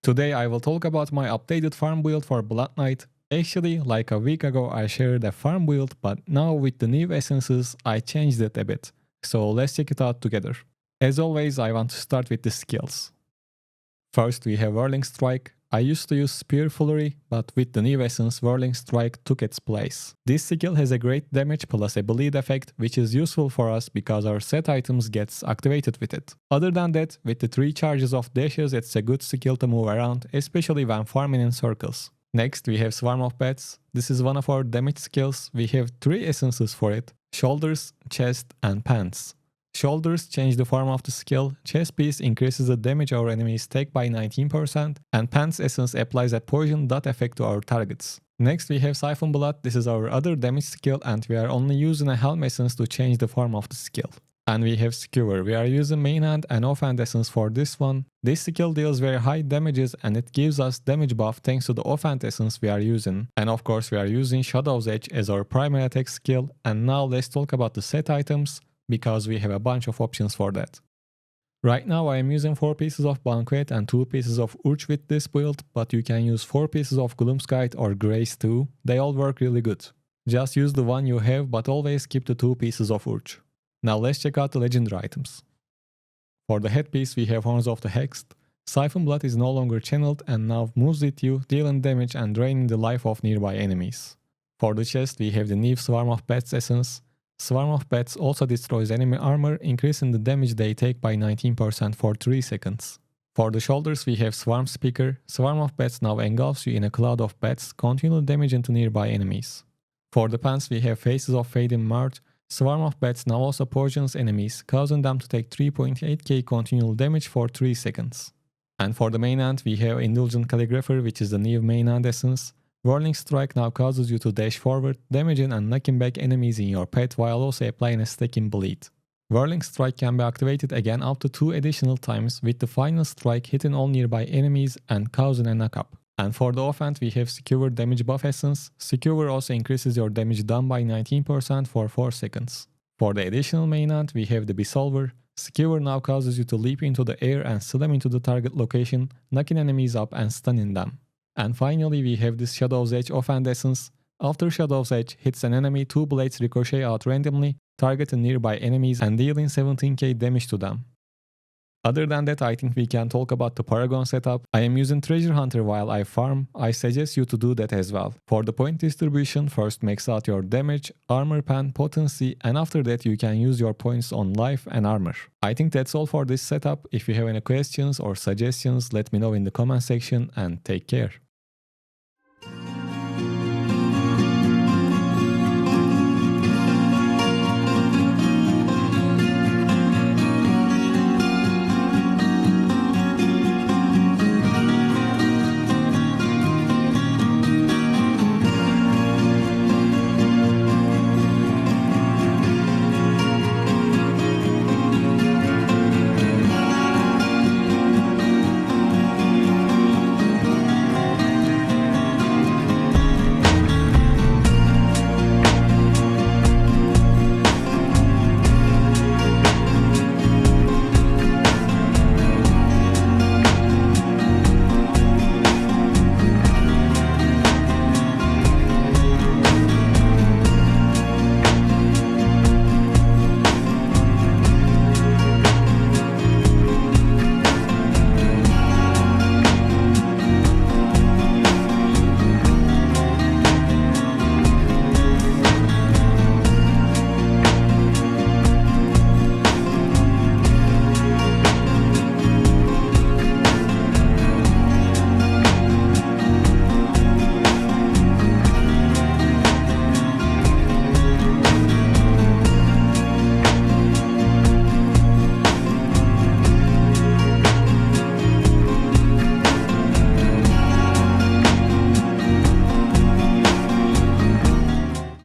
Today I will talk about my updated farm build for Blood Knight. Actually, like a week ago I shared a farm build, but now with the new essences I changed it a bit. So let's check it out together. As always, I want to start with the skills. First we have Whirling Strike. I used to use Spear Flurry, but with the new essence Whirling Strike took its place. This skill has a great damage plus a bleed effect, which is useful for us because our set items gets activated with it. Other than that, with the 3 charges of dashes it's a good skill to move around, especially when farming in circles. Next we have Swarm of Bats. This is one of our damage skills. We have 3 essences for it: Shoulders, Chest and Pants. Shoulders change the form of the skill, chest piece increases the damage our enemies take by 19%, and Pants essence applies a poison dot effect to our targets. Next we have Siphon Blood. This is our other damage skill and we are only using a Helm essence to change the form of the skill. And we have Skewer. We are using main hand and offhand essence for this one. This skill deals very high damages and it gives us damage buff thanks to the offhand essence we are using. And of course we are using Shadow's Edge as our primary attack skill. And now let's talk about the set items, because we have a bunch of options for that. Right now I am using 4 pieces of Banquet and 2 pieces of Urch with this build, but you can use 4 pieces of Gloomskite or Grace too. They all work really good. Just use the one you have, but always keep the 2 pieces of Urch. Now let's check out the legendary items. For the headpiece we have Horns of the Hexed. Siphon Blood is no longer channeled and now moves with you, dealing damage and draining the life of nearby enemies. For the chest we have the new Swarm of Bats essence. Swarm of Bats also destroys enemy armor, increasing the damage they take by 19% for 3 seconds. For the shoulders we have Swarm Speaker. Swarm of Bats now engulfs you in a cloud of bats, continual damage into nearby enemies. For the pants we have Faces of Fading March. Swarm of Bats now also poisons enemies, causing them to take 3.8k continual damage for 3 seconds. And for the main hand we have Indulgent Calligrapher, which is the new main hand essence. Whirling Strike now causes you to dash forward, damaging and knocking back enemies in your path while also applying a stacking bleed. Whirling Strike can be activated again up to 2 additional times, with the final strike hitting all nearby enemies and causing a knockup. And for the offhand we have Secure Damage Buff Essence. Secure also increases your damage done by 19% for 4 seconds. For the additional main hand we have the Besolver. Secure now causes you to leap into the air and slam into the target location, knocking enemies up and stunning them. And finally we have this Shadow's Edge offhand essence. After Shadow's Edge hits an enemy, 2 blades ricochet out randomly, targeting nearby enemies and dealing 17k damage to them. Other than that, I think we can talk about the Paragon setup. I am using Treasure Hunter while I farm. I suggest you to do that as well. For the point distribution, first max out your damage, armor pen, potency, and after that you can use your points on life and armor. I think that's all for this setup. If you have any questions or suggestions, let me know in the comment section and take care.